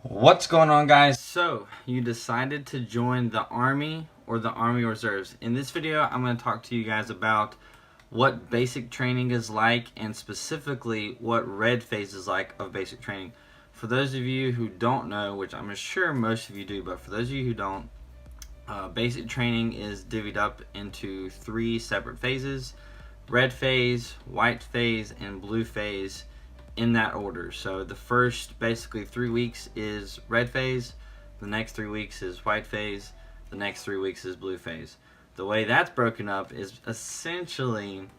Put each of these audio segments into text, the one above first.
What's going on, guys? So you decided to join the Army or the Army Reserves. In this video, I'm going to talk to you guys about what basic training is like, and specifically what red phase is like of basic training. For those of you who don't know, which I'm sure most of you do, but for those of you who don't, basic training is divvied up into 3 separate phases: red phase, white phase, and blue phase, in that order. So the first basically 3 weeks is red phase, the next 3 weeks is white phase, the next 3 weeks is blue phase. The way that's broken up is essentially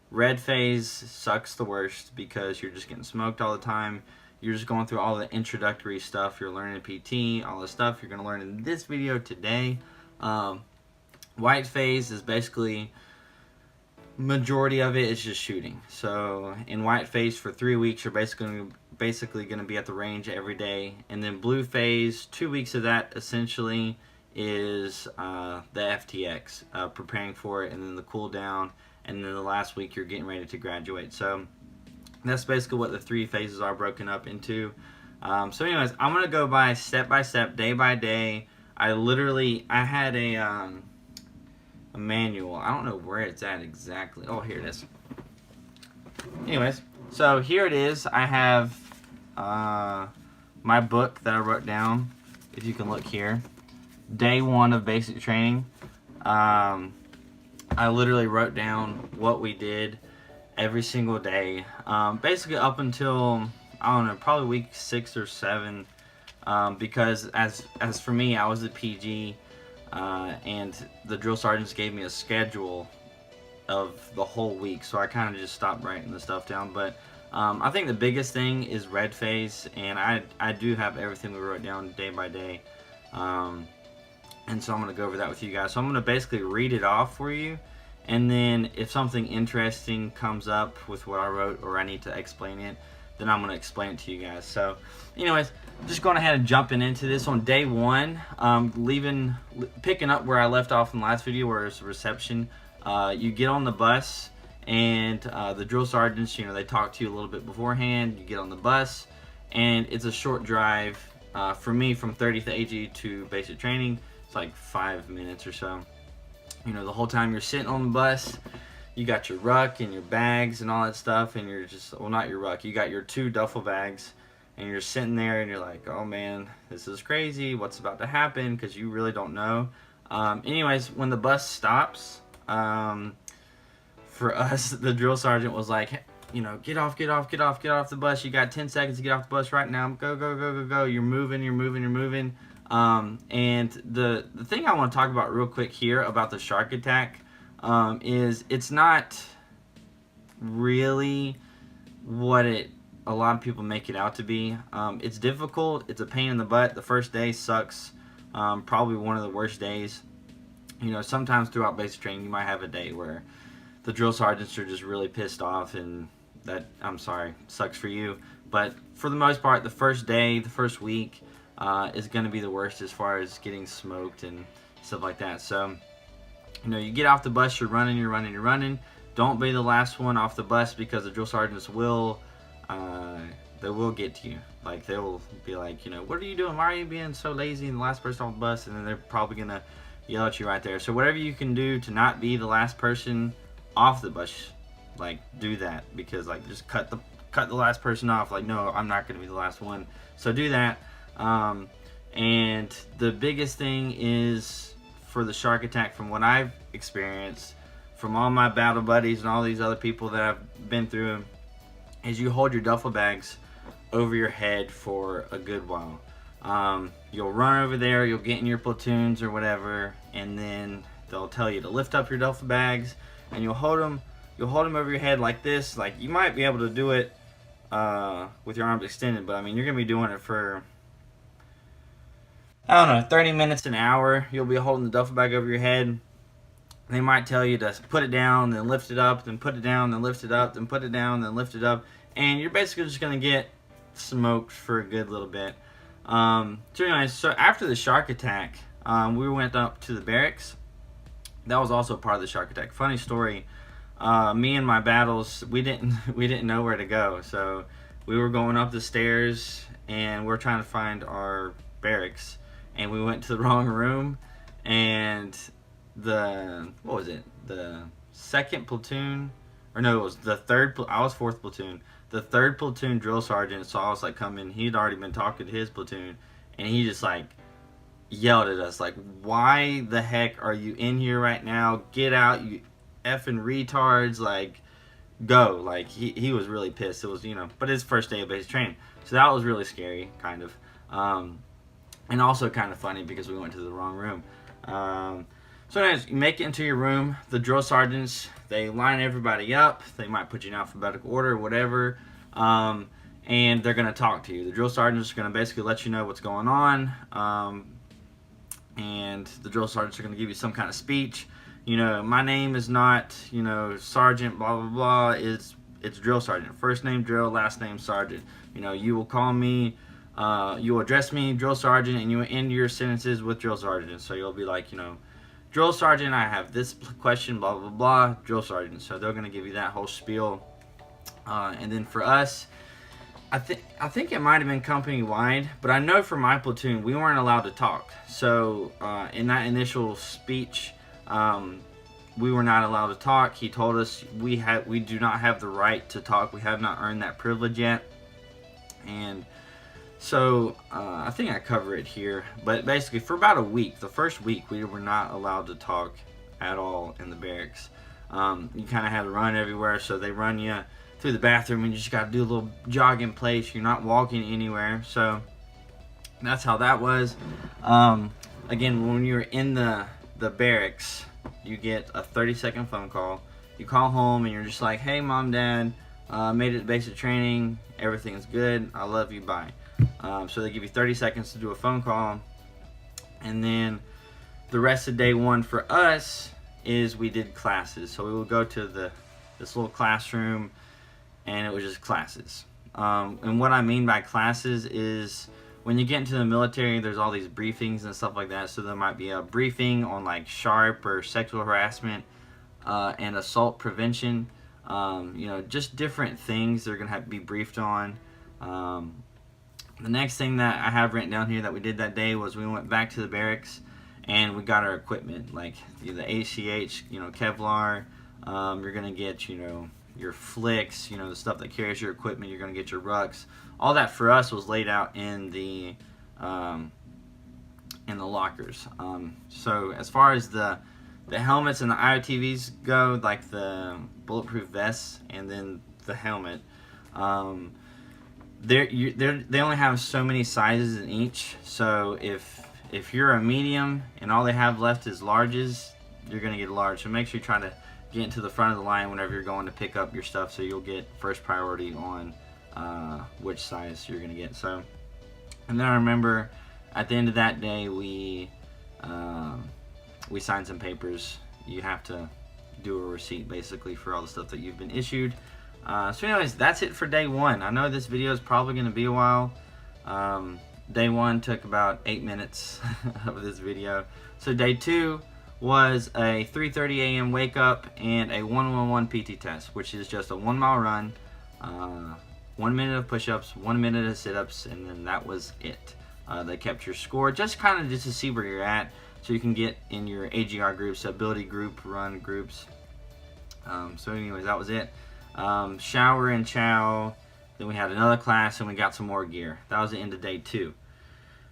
red phase sucks the worst because you're just getting smoked all the time. You're just going through all the introductory stuff. You're learning PT, all the stuff you're going to learn in this video today. White phase is basically, majority of it is just shooting. So in white phase for 3 weeks, you're basically going to be at the range every day. And then blue phase, 2 weeks of that essentially is the FTX, preparing for it, and then the cool down, and then the last week you're getting ready to graduate. So that's basically what the 3 phases are broken up into. So anyways, I'm going to go by step, day by day. I had a manual. I don't know where it's at exactly. Oh, here it is. Anyways, so here it is. I have my book that I wrote down. If you can look here, day 1 of basic training. I literally wrote down what we did every single day, basically up until, I don't know, probably week 6 or 7, because as for me, I was a PG. And the drill sergeants gave me a schedule of the whole week, so I kind of just stopped writing the stuff down. But I think the biggest thing is red phase, and I do have everything we wrote down day by day, and so I'm going to go over that with you guys. So I'm going to basically read it off for you, and then if something interesting comes up with what I wrote or I need to explain it, then I'm going to explain it to you guys. So anyways, just going ahead and jumping into this. On day 1, picking up where I left off in the last video, where it's reception. You get on the bus, and the drill sergeants, they talk to you a little bit beforehand. You get on the bus, and it's a short drive. For me, from 30th AG to basic training, it's like 5 minutes or so. The whole time you're sitting on the bus, you got your ruck and your bags and all that stuff, and you're just, well, not your ruck, you got your 2 duffel bags, and you're sitting there and you're like, oh man, this is crazy, what's about to happen, because you really don't know. Anyways, when the bus stops, for us, the drill sergeant was like, get off the bus, you got 10 seconds to get off the bus right now, go, you're moving. And the thing I want to talk about real quick here about the shark attack, is it's not really what a lot of people make it out to be. It's difficult. It's a pain in the butt. The first day sucks. Probably one of the worst days. Sometimes throughout basic training, you might have a day where the drill sergeants are just really pissed off, and that, I'm sorry, sucks for you. But for the most part, the first day, the first week, is going to be the worst as far as getting smoked and stuff like that. So you get off the bus, you're running. Don't be the last one off the bus, because the drill sergeants will, they will get to you. Like, they will be like, what are you doing? Why are you being so lazy and the last person off the bus? And then they're probably going to yell at you right there. So whatever you can do to not be the last person off the bus, like, do that. Because, like, just cut the last person off. Like, no, I'm not going to be the last one. So do that. And the biggest thing is, for the shark attack, from what I've experienced, from all my battle buddies and all these other people that I've been through, is you hold your duffel bags over your head for a good while. You'll run over there, you'll get in your platoons or whatever, and then they'll tell you to lift up your duffel bags, and you'll hold them over your head like this. Like, you might be able to do it with your arms extended, but I mean, you're gonna be doing it for, I don't know, 30 minutes, an hour. You'll be holding the duffel bag over your head. They might tell you to put it down, then lift it up, then put it down, then lift it up, then put it down, then lift it up. And you're basically just going to get smoked for a good little bit. So anyways, so after the shark attack, we went up to the barracks. That was also part of the shark attack. Funny story, me and my battles, we didn't know where to go. So we were going up the stairs, and we're trying to find our barracks, and we went to the wrong room, and the second platoon, or no, it was the third. I was fourth platoon. The third platoon drill sergeant saw us like come in. He'd already been talking to his platoon, and he just like yelled at us like, "Why the heck are you in here right now? Get out, you effing retards!" Like, go. Like he was really pissed. It was, but his first day of basic training, so that was really scary, kind of, and also kind of funny because we went to the wrong room. So anyways, you make it into your room. The drill sergeants, they line everybody up. They might put you in alphabetical order or whatever, and they're going to talk to you. The drill sergeants are going to basically let you know what's going on, and the drill sergeants are going to give you some kind of speech. My name is not, sergeant, blah, blah, blah. It's drill sergeant. First name drill, last name sergeant. You will call me, you will address me drill sergeant, and you will end your sentences with drill sergeant. So you'll be like, drill sergeant, I have this question, blah, blah, blah, drill sergeant. So they're going to give you that whole spiel. And then for us, I think it might have been company wide, but I know for my platoon, we weren't allowed to talk. So in that initial speech, we were not allowed to talk. He told us we do not have the right to talk. We have not earned that privilege yet. And so I think I cover it here, but basically for about a week, the first week, we were not allowed to talk at all in the barracks. You kind of had to run everywhere, so they run you through the bathroom, and you just got to do a little jog in place. You're not walking anywhere, so that's how that was. Again, when you're in the barracks, you get a 30-second phone call. You call home, and you're just like, "Hey, Mom, Dad, made it to basic training. Everything's good. I love you. Bye." So they give you 30 seconds to do a phone call, and then the rest of day one for us is we did classes. So we would go to this little classroom, and it was just classes. And what I mean by classes is when you get into the military, there's all these briefings and stuff like that. So there might be a briefing on like SHARP or sexual harassment and assault prevention. Just different things they're going to have to be briefed on. The next thing that I have written down here that we did that day was we went back to the barracks and we got our equipment, like the ACH, Kevlar. You're going to get, your flicks, the stuff that carries your equipment. You're going to get your rucks. All that for us was laid out in the lockers. So as far as the helmets and the IOTVs go, like the bulletproof vests and then the helmet, they only have so many sizes in each. So if you're a medium and all they have left is larges, you're going to get a large. So make sure you try to get into the front of the line whenever you're going to pick up your stuff, so you'll get first priority on which size you're going to get. So, and then I remember at the end of that day, we signed some papers. You have to do a receipt basically for all the stuff that you've been issued. So anyways, that's it for day one. I know this video is probably going to be a while. Day one took about 8 minutes of this video. So day two was a 3:30 a.m. wake up and a 111 PT test, which is just a 1 mile run, 1 minute of push-ups, 1 minute of sit-ups, and then that was it. They kept your score just to see where you're at, so you can get in your AGR groups, ability group, run groups. So anyways, that was it. Shower and chow, then we had another class, and we got some more gear. That was the end of day two.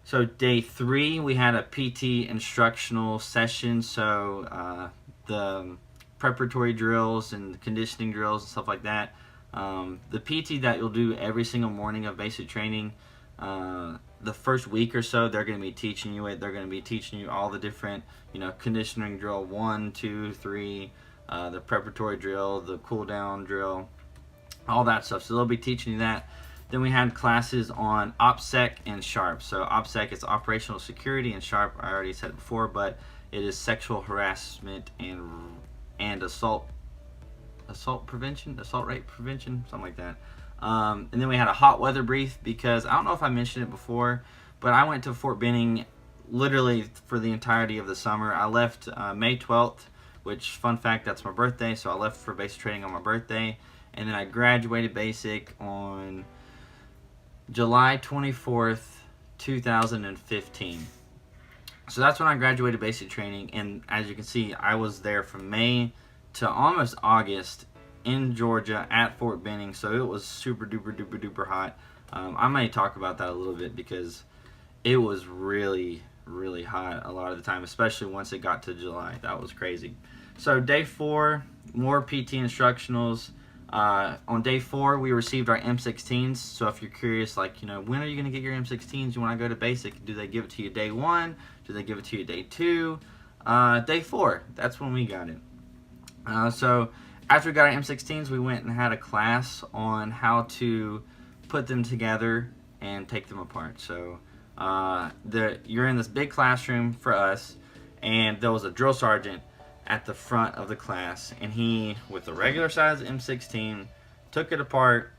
So day three, we had a PT instructional session. So the preparatory drills and conditioning drills and stuff like that. The PT that you'll do every single morning of basic training, the first week or so, they're going to be teaching you it. They're going to be teaching you all the different, conditioning drill 1, 2, 3, the preparatory drill, the cool down drill, all that stuff. So they'll be teaching you that. Then we had classes on OPSEC and SHARP. So OPSEC is operational security, and SHARP, I already said it before, but it is sexual harassment and assault prevention, assault rate prevention, something like that. And then we had a hot weather brief, because I don't know if I mentioned it before, but I went to Fort Benning literally for the entirety of the summer. I left May 12th, which, fun fact, that's my birthday, so I left for basic training on my birthday. And then I graduated basic on July 24th, 2015. So that's when I graduated basic training, and as you can see, I was there from May to almost August in Georgia at Fort Benning, so it was super duper duper duper hot. I may talk about that a little bit because it was really hot a lot of the time, especially once it got to July. That was crazy. So day 4, more PT instructionals. On day 4, we received our M16s. So if you're curious, like, when are you going to get your M16s? You want to go to basic? Do they give it to you day 1? Do they give it to you day 2? Day 4, that's when we got it. So after we got our M16s, we went and had a class on how to put them together and take them apart. So you're in this big classroom for us, and there was a drill sergeant at the front of the class, and he, with the regular size M16, took it apart.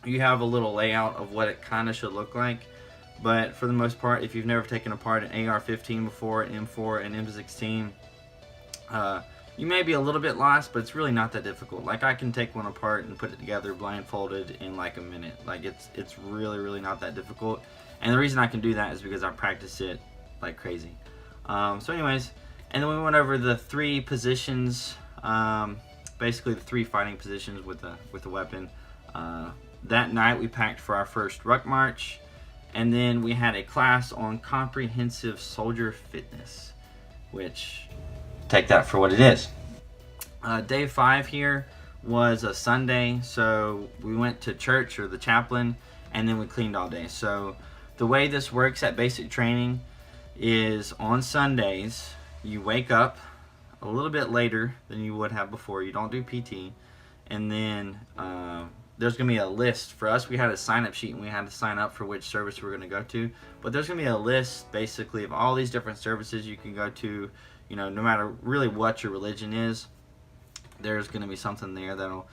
You have a little layout of what it kind of should look like, but for the most part, if you've never taken apart an AR-15 before, an M4, an M16, you may be a little bit lost, but it's really not that difficult. Like, I can take one apart and put it together blindfolded in like a minute. Like, it's really not that difficult, and the reason I can do that is because I practice it like crazy. So anyways, and then we went over the 3 positions, basically the 3 fighting positions with the weapon. That night we packed for our first ruck march, and then we had a class on comprehensive soldier fitness, which, take that for what it is. Day 5 here was a Sunday, so we went to church or the chaplain, and then we cleaned all day. So the way this works at basic training is on Sundays, you wake up a little bit later than you would have before. You don't do PT. And then there's going to be a list. For us, we had a sign-up sheet, and we had to sign up for which service we're going to go to. But there's going to be a list, basically, of all these different services you can go to. No matter really what your religion is, there's going to be something there that'll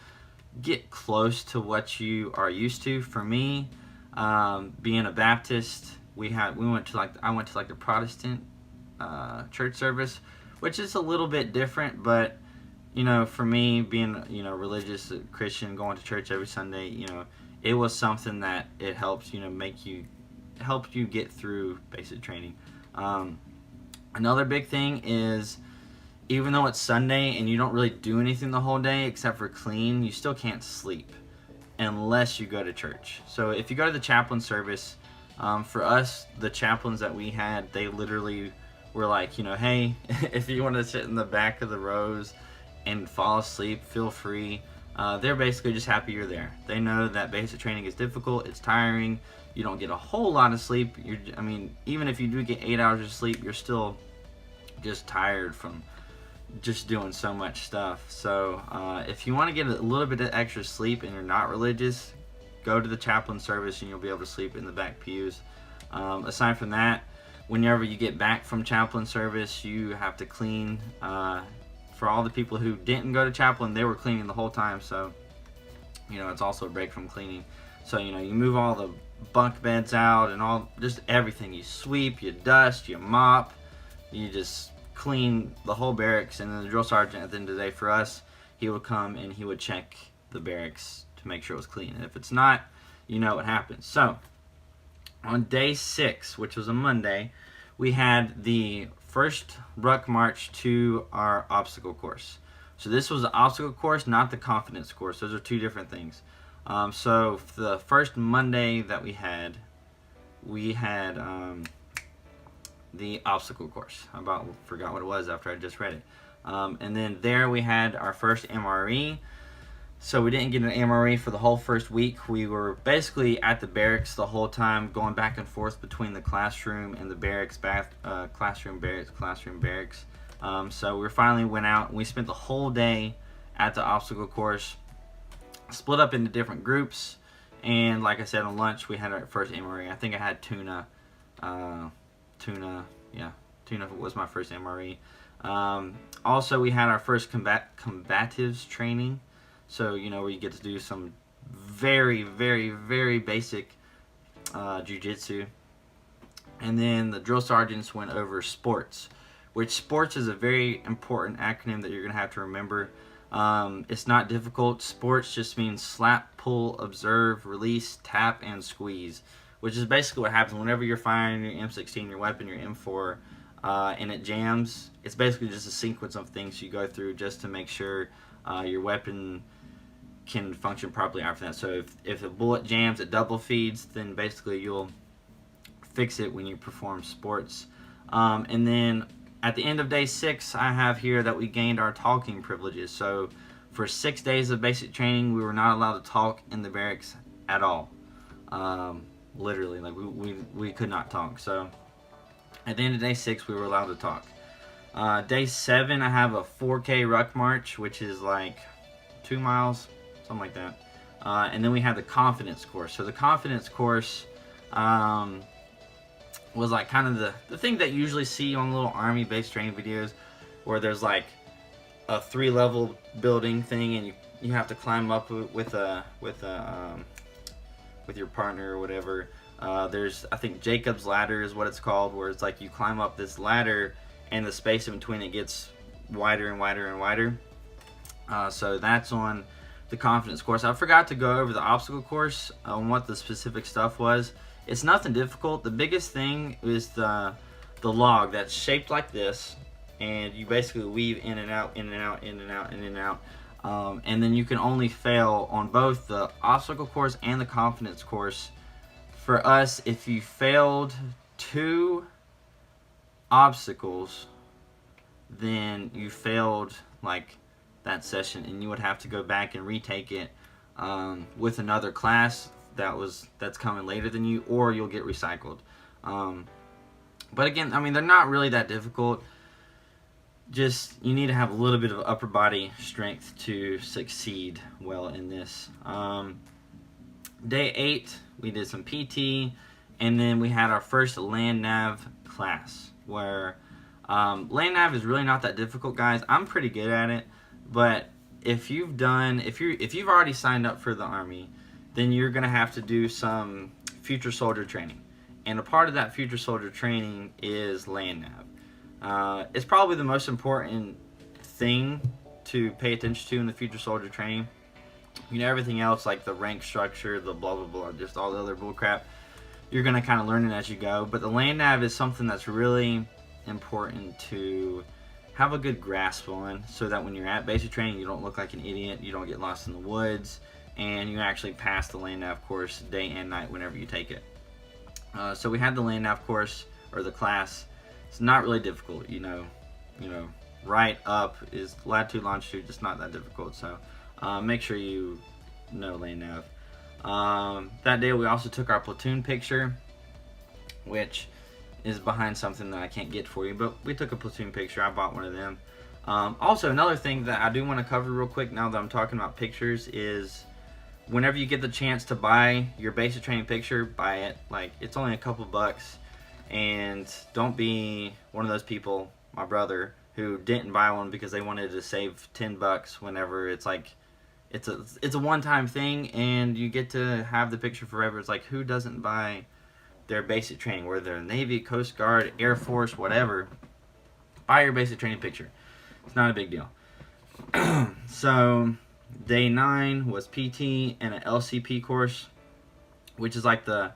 get close to what you are used to. For me, being a Baptist, I went to the Protestant church service, which is a little bit different, but for me, being religious Christian, going to church every Sunday, it was something that it helps help you get through basic training. Another big thing is, even though it's Sunday and you don't really do anything the whole day except for clean, you still can't sleep unless you go to church. So if you go to the chaplain service, for us, the chaplains that we had, they literally were like, hey, if you want to sit in the back of the rows and fall asleep, feel free. They're basically just happy you're there. They know that basic training is difficult, it's tiring, you don't get a whole lot of sleep. Even if you do get 8 hours of sleep, you're still just tired from just doing so much stuff. So if you want to get a little bit of extra sleep and you're not religious, go to the chaplain service and you'll be able to sleep in the back pews. Aside from that, whenever you get back from chaplain service, you have to clean. For all the people who didn't go to chaplain, they were cleaning the whole time, so it's also a break from cleaning. So you move all the bunk beds out and just everything. You sweep, you dust, you mop, you just clean the whole barracks. And then the drill sergeant at the end of the day, for us, he would come and he would check the barracks to make sure it was clean, and if it's not, what happens. So on day 6, which was a Monday, we had the first ruck march to our obstacle course. So this was the obstacle course, not the confidence course. Those are 2 different things. So the first Monday that we had the obstacle course. I forgot what it was after I just read it. And then there we had our first MRE. So we didn't get an MRE for the whole first week. We were basically at the barracks the whole time, going back and forth between the classroom and the barracks, classroom, barracks. So we finally went out, and we spent the whole day at the obstacle course, split up into different groups. And like I said, on lunch, we had our first MRE. I think I had tuna. Tuna was my first MRE. Also, we had our first combatives training. So, where you get to do some very, very, very basic jiu-jitsu. And then the drill sergeants went over sports, which sports is a very important acronym that you're going to have to remember. It's not difficult. Sports just means slap, pull, observe, release, tap, and squeeze, which is basically what happens whenever you're firing your M16, your weapon, your M4, and it jams. It's basically just a sequence of things you go through just to make sure your weapon can function properly after that. So if a bullet jams, it double feeds, then basically you'll fix it when you perform sports. And then at the end of day 6, I have here that we gained our talking privileges. So for 6 days of basic training, we were not allowed to talk in the barracks at all. Literally, like we could not talk. So at the end of day 6, we were allowed to talk. Day 7, I have a 4K ruck march, which is like 2 miles, something like that. And then we have the confidence course. So the confidence course was like kind of the thing that you usually see on little army based training videos, where there's like a 3-level building thing and you have to climb up with your partner or whatever. There's, I think, Jacob's ladder is what it's called, where it's like you climb up this ladder and the space in between it gets wider and wider and wider. So that's on the confidence course. I forgot to go over the obstacle course on what the specific stuff was. It's nothing difficult. The biggest thing is the log that's shaped like this, and you basically weave in and out, in and out, in and out, in and out. And then you can only fail on both the obstacle course and the confidence course. For us, if you failed 2 obstacles, then you failed like that session, and you would have to go back and retake it with another class that's coming later than you, or you'll get recycled. But again, I mean, they're not really that difficult. Just you need to have a little bit of upper body strength to succeed well in this. Day 8, we did some PT, and then we had our first land nav class, where land nav is really not that difficult, guys. I'm pretty good at it, but if you've already signed up for the Army, then you're gonna have to do some future soldier training, and a part of that future soldier training is land nav. It's probably the most important thing to pay attention to in the future soldier training. You know, everything else, like the rank structure, the blah blah blah, just all the other bull crap, you're gonna kind of learn it as you go. But the land nav is something that's really important to have a good grasp on, so that when you're at basic training, you don't look like an idiot, you don't get lost in the woods, and you actually pass the land nav course day and night whenever you take it. So we had the land nav course, or the class. It's not really difficult, you know, right up is latitude, longitude, just not that difficult. So make sure you know land nav. That day we also took our platoon picture, which is behind something that I can't get for you, but we took a platoon picture. I bought one of them. Also, another thing that I do want to cover real quick now that I'm talking about pictures is, whenever you get the chance to buy your basic training picture, buy it. Like, it's only a couple bucks, and don't be one of those people, my brother, who didn't buy one because they wanted to save 10 bucks whenever it's like, it's a one-time thing and you get to have the picture forever. It's like, who doesn't buy their basic training, whether they're Navy, Coast Guard, Air Force, whatever? Buy your basic training picture. It's not a big deal. So day 9 was PT and an LCP course, which is like the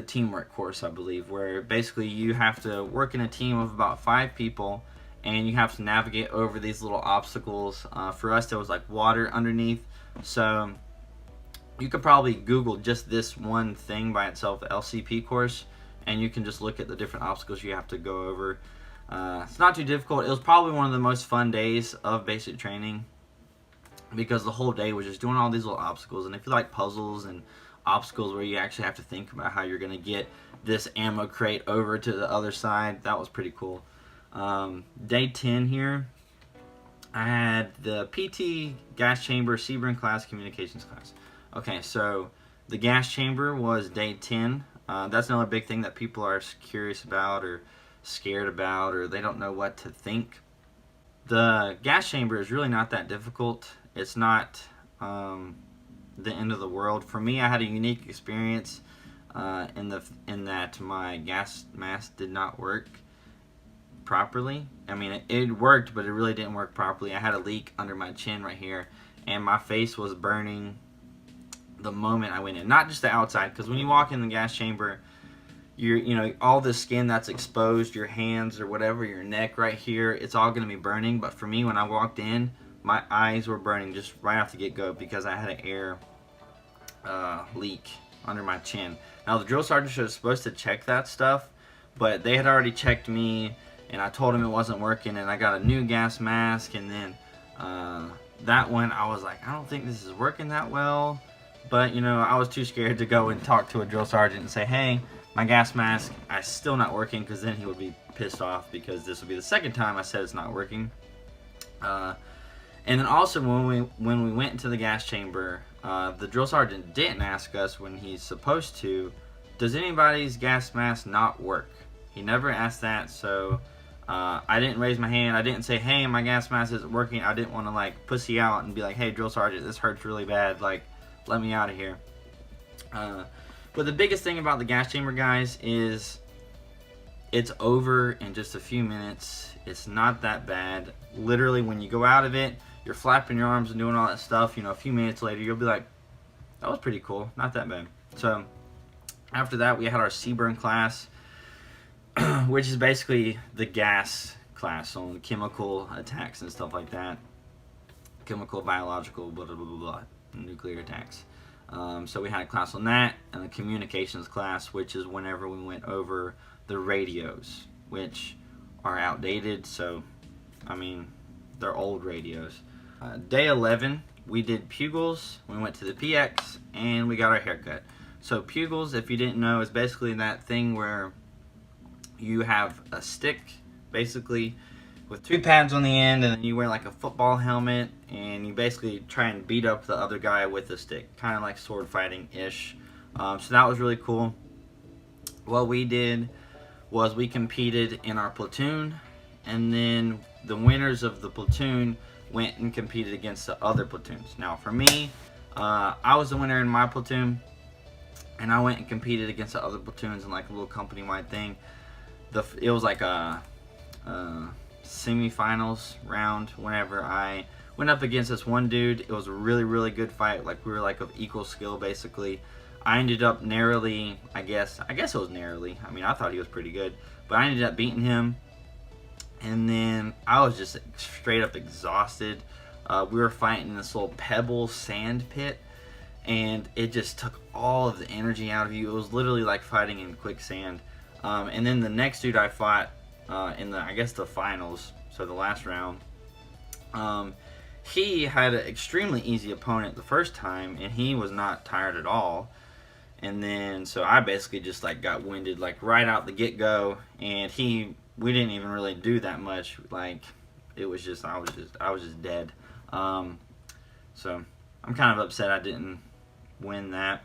teamwork course, I believe, where basically you have to work in a team of about 5 people, and you have to navigate over these little obstacles. For us, there was like water underneath, so you could probably Google just this one thing by itself, the LCP course, and you can just look at the different obstacles you have to go over. It's not too difficult. It was probably one of the most fun days of basic training, because the whole day was just doing all these little obstacles. And if you like puzzles and obstacles where you actually have to think about how you're going to get this ammo crate over to the other side, that was pretty cool. Day 10 here, I had the PT gas chamber Sebring class communications class. Okay, so the gas chamber was day 10. That's another big thing that people are curious about or scared about, or they don't know what to think. The gas chamber is really not that difficult. It's not the end of the world. For me, I had a unique experience in that my gas mask did not work. properly. I mean, it worked, but it really didn't work properly. I had a leak under my chin right here, and my face was burning the moment I went in. Not just the outside, because when you walk in the gas chamber, you know, all the skin that's exposed, your hands or whatever, your neck right here, it's all going to be burning. But for me, when I walked in, my eyes were burning just right off the get-go because I had an air leak under my chin. Now, the drill sergeant was supposed to check that stuff, but they had already checked me, and I told them it wasn't working, and I got a new gas mask, and then that one, I was like, I don't think this is working that well. But, you know, I was too scared to go and talk to a drill sergeant and say, hey, my gas mask is still not working, because then he would be pissed off because this would be the second time I said it's not working. And then also when we went into the gas chamber, the drill sergeant didn't ask us when he's supposed to, does anybody's gas mask not work? He never asked that, so I didn't raise my hand. I didn't say, hey, my gas mask isn't working. I didn't want to like pussy out and be like, hey, drill sergeant, this hurts really bad. Like, let me out of here. But the biggest thing about the gas chamber, guys, is it's over in just a few minutes. It's not that bad. Literally, when you go out of it, you're flapping your arms and doing all that stuff. You know, a few minutes later, you'll be like, that was pretty cool. Not that bad. So after that, we had our CBurn class, which is basically the gas class on chemical attacks and stuff like that. Chemical, biological, blah, blah, blah, blah, blah, nuclear attacks. So we had a class on that, and a communications class, which is whenever we went over the radios, which are outdated. So, I mean, they're old radios. Day 11, we did pugils. We went to the PX, and we got our haircut. So pugils, if you didn't know, is basically that thing where you have a stick, basically, with two pads on the end, and then you wear like a football helmet, and you basically try and beat up the other guy with the stick, kind of like sword fighting-ish. So that was really cool. What we did was we competed in our platoon, and then the winners of the platoon went and competed against the other platoons. Now for me, I was the winner in my platoon, and I went and competed against the other platoons in like a little company-wide thing. It was like a semifinals round. Whenever I went up against this one dude, it was a really, really good fight. Like, we were like of equal skill, basically. I ended up narrowly, I guess it was narrowly. I mean, I thought he was pretty good, but I ended up beating him. And then I was just straight up exhausted. We were fighting in this little pebble sand pit, and it just took all of the energy out of you. It was literally like fighting in quicksand. And then the next dude I fought in the, I guess, the finals, so the last round, he had an extremely easy opponent the first time, and he was not tired at all. And then, so I basically just like got winded like right out the get-go, and we didn't even really do that much. Like, it was just, I was just dead. So I'm kind of upset I didn't win that.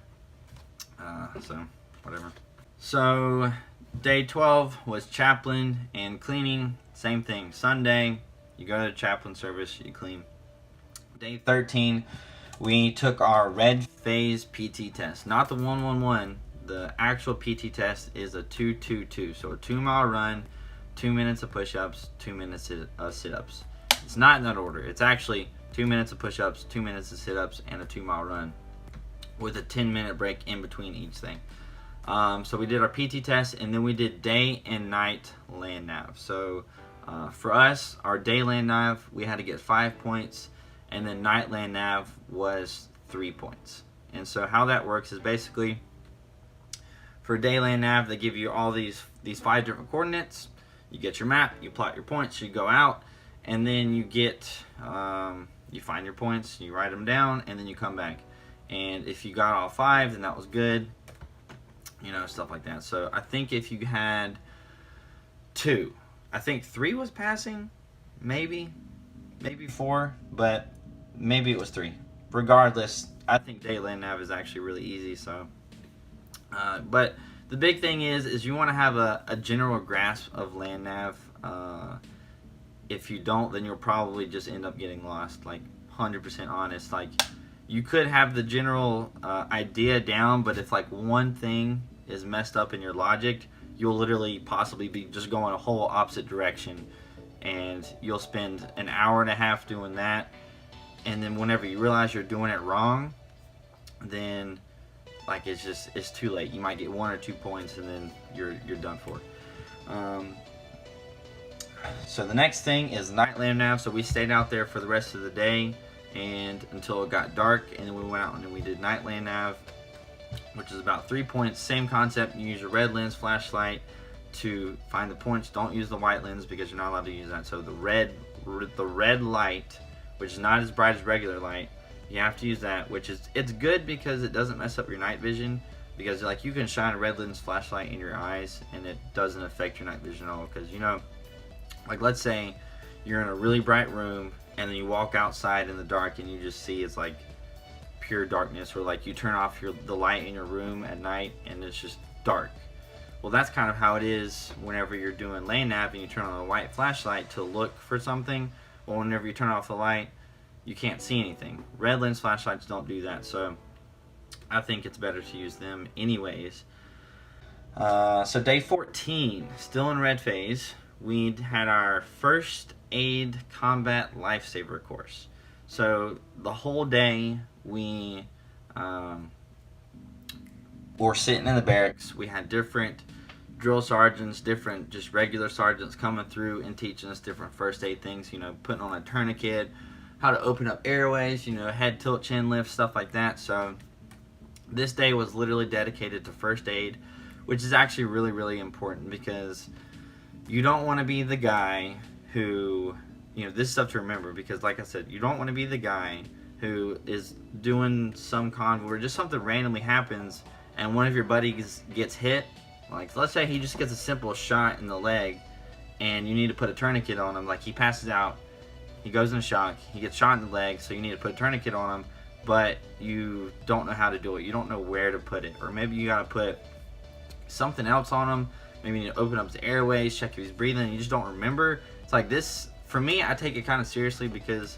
So whatever. So day 12 was chaplain and cleaning. Same thing. Sunday, you go to chaplain service, you clean. Day 13, we took our red phase PT test. Not the 111. The actual PT test is a 2-2-2. So a 2-mile run, 2 minutes of push-ups, 2 minutes of sit-ups. It's not in that order. It's actually 2 minutes of push-ups, 2 minutes of sit-ups, and a 2-mile run with a 10-minute break in between each thing. So we did our PT test, and then we did day and night land nav. So for us, our day land nav, we had to get 5 points, and then night land nav was 3 points. And so how that works is basically, for day land nav, they give you all these 5 different coordinates. You get your map, you plot your points, you go out, and then you get, you find your points, you write them down, and then you come back. And if you got all 5, then that was good. You know, stuff like that. So I think if you had 2, I think 3 was passing, maybe 4, but maybe it was 3. Regardless, I think day land nav is actually really easy. So, but the big thing is you want to have a general grasp of land nav. If you don't, then you'll probably just end up getting lost. Like 100% honest. Like, you could have the general idea down, but if like one thing is messed up in your logic, you'll literally possibly be just going a whole opposite direction, and you'll spend an hour and a half doing that, and then whenever you realize you're doing it wrong, then like it's too late. You might get 1 or 2 points, and then you're done for. So the next thing is night land nav. So we stayed out there for the rest of the day and until it got dark, and then we went out and we did night land nav, which is about 3 points. Same concept. You use your red lens flashlight to find the points. Don't use the white lens because you're not allowed to use that. So the red light, which is not as bright as regular light, you have to use that, which is, it's good because it doesn't mess up your night vision, because like you can shine a red lens flashlight in your eyes and it doesn't affect your night vision at all. Because, you know, like let's say you're in a really bright room and then you walk outside in the dark and you just see it's like pure darkness, or like you turn off the light in your room at night and it's just dark. Well, that's kind of how it is whenever you're doing lane nav and you turn on a white flashlight to look for something. Well, whenever you turn off the light, you can't see anything. Red lens flashlights don't do that, so I think it's better to use them anyways. So day 14, still in red phase, we had our first aid combat lifesaver course. So the whole day we were sitting in the barracks. We had different drill sergeants, different just regular sergeants coming through and teaching us different first aid things, you know, putting on a tourniquet, how to open up airways, you know, head tilt, chin lift, stuff like that. So this day was literally dedicated to first aid, which is actually really, really important, because you don't want to be the guy who, you know, this stuff to remember, because like I said, you don't want to be the guy who is doing some convoy where just something randomly happens and one of your buddies gets hit. Like, let's say he just gets a simple shot in the leg and you need to put a tourniquet on him. Like, he passes out, he goes in shock, he gets shot in the leg, so you need to put a tourniquet on him, but you don't know how to do it. You don't know where to put it. Or maybe you got to put something else on him. Maybe you need to open up his airways, check if he's breathing, and you just don't remember. It's like this, for me, I take it kind of seriously, because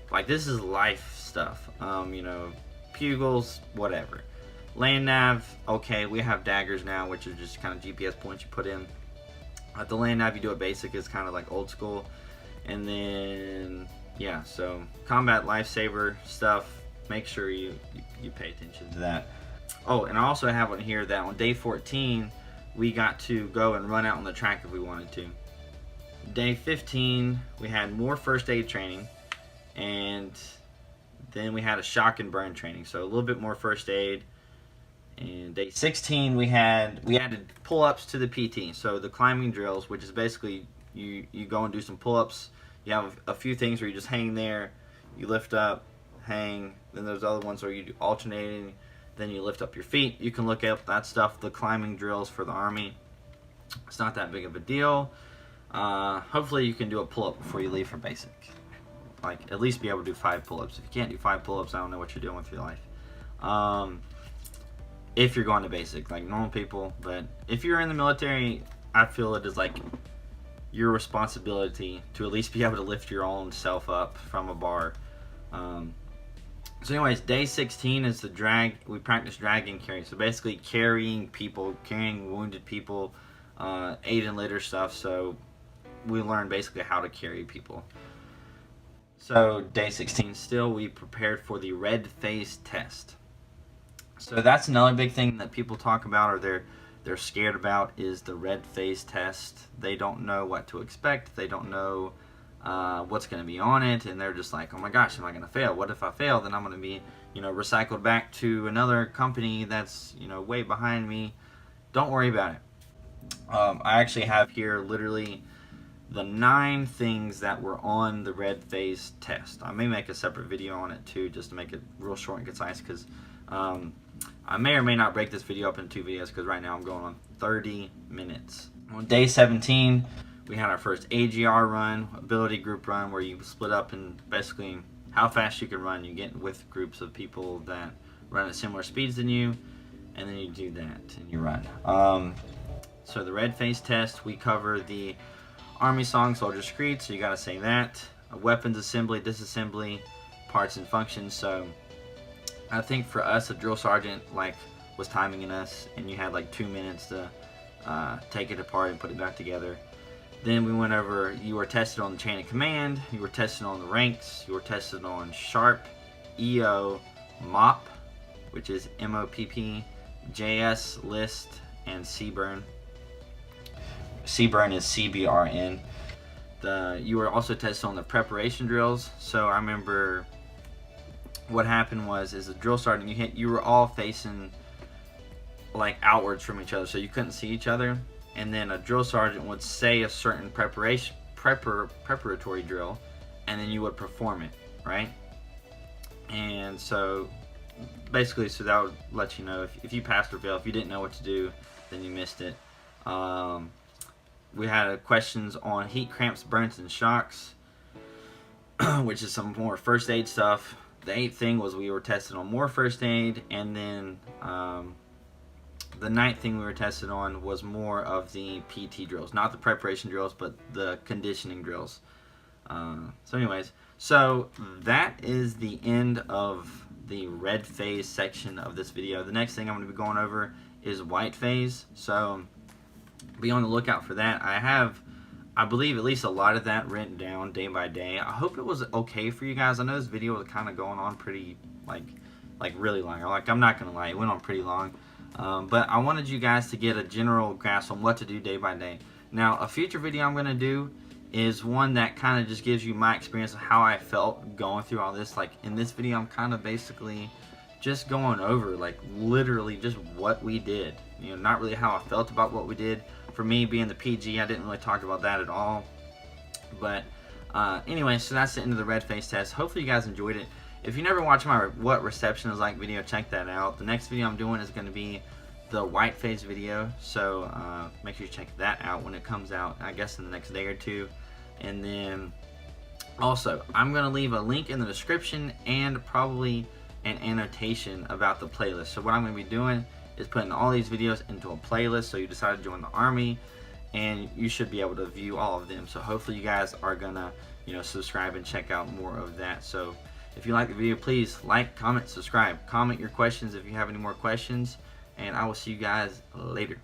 like this is life stuff. You know, pugils, whatever. Land nav, okay, we have daggers now, which are just kind of GPS points you put in. At the land nav, you do it basic, it's kind of like old school. And then, yeah, so combat lifesaver stuff, make sure you pay attention to that. Oh, and I also have on here that on day 14, we got to go and run out on the track if we wanted to. Day 15, we had more first aid training, and then we had a shock and burn training, so a little bit more first aid. And day 16, we added pull-ups to the PT, so the climbing drills, which is basically you go and do some pull-ups. You have a few things where you just hang there, you lift up, hang, then there's other ones where you do alternating, then you lift up your feet. You can look up that stuff, the climbing drills for the Army. It's not that big of a deal. Hopefully you can do a pull-up before you leave for basic. Like, at least be able to do 5 pull-ups. If you can't do 5 pull-ups, I don't know what you're doing with your life. If you're going to basic, like normal people. But if you're in the military, I feel it is like your responsibility to at least be able to lift your own self up from a bar. So anyways, day 16 is the drag. We practice drag and carry. So basically carrying people, carrying wounded people, aid and litter stuff. So we learn basically how to carry people. So day 16 still, we prepared for the red phase test. So that's another big thing that people talk about, or they're scared about, is the red phase test. They don't know what to expect. They don't know what's going to be on it, and they're just like, oh my gosh, am I going to fail? What if I fail? Then I'm going to be, you know, recycled back to another company that's, you know, way behind me. Don't worry about it. I actually have here literally the 9 things that were on the red phase test. I may make a separate video on it too, just to make it real short and concise, because I may or may not break this video up into 2 videos, because right now I'm going on 30 minutes. On day 17, we had our first AGR run, ability group run, where you split up and basically how fast you can run. You get with groups of people that run at similar speeds than you, and then you do that and you run. So the red phase test, we cover the Army song Soldier's Creed, so you got to say that. Weapons assembly, disassembly, parts and functions. So I think for us, a drill sergeant like was timing us, and you had like 2 minutes to take it apart and put it back together. Then we went over, you were tested on the chain of command, you were tested on the ranks, you were tested on sharp, EO, MOP, which is MOPP, JS, list, and CBurn. CBurn is CBRN. You were also tested on the preparation drills. So I remember what happened was, as a drill sergeant, you were all facing like outwards from each other, so you couldn't see each other. And then a drill sergeant would say a certain preparatory drill, and then you would perform it, right? And so basically, so that would let you know if you passed or failed. If you didn't know what to do, then you missed it. We had questions on heat cramps, burns, and shocks, which is some more first aid stuff. The 8th thing was we were tested on more first aid, and then the 9th thing we were tested on was more of the PT drills, not the preparation drills, but the conditioning drills. So anyways, so that is the end of the red phase section of this video. The next thing I'm going to be going over is white phase, so be on the lookout for that. I have, I believe, at least a lot of that written down day by day. I hope it was okay for you guys. I know this video was kind of going on pretty, like really long. I'm not going to lie, it went on pretty long. But I wanted you guys to get a general grasp on what to do day by day. Now, a future video I'm going to do is one that kind of just gives you my experience of how I felt going through all this. Like in this video, I'm kind of basically just going over, like, literally just what we did. You know, not really how I felt about what we did. For me, being the PG, I didn't really talk about that at all. But anyway, so that's the end of the red face test. Hopefully you guys enjoyed it. If you never watched my what reception is like video, check that out. The next video I'm doing is going to be the white phase video, so make sure you check that out when it comes out, I guess in the next day or two. And then also, I'm going to leave a link in the description and probably an annotation about the playlist. So what I'm going to be doing is putting all these videos into a playlist. So you decide to join the Army, and you should be able to view all of them. So hopefully you guys are going to, you know, subscribe and check out more of that. So if you like the video, please like, comment, subscribe. Comment your questions if you have any more questions, and I will see you guys later.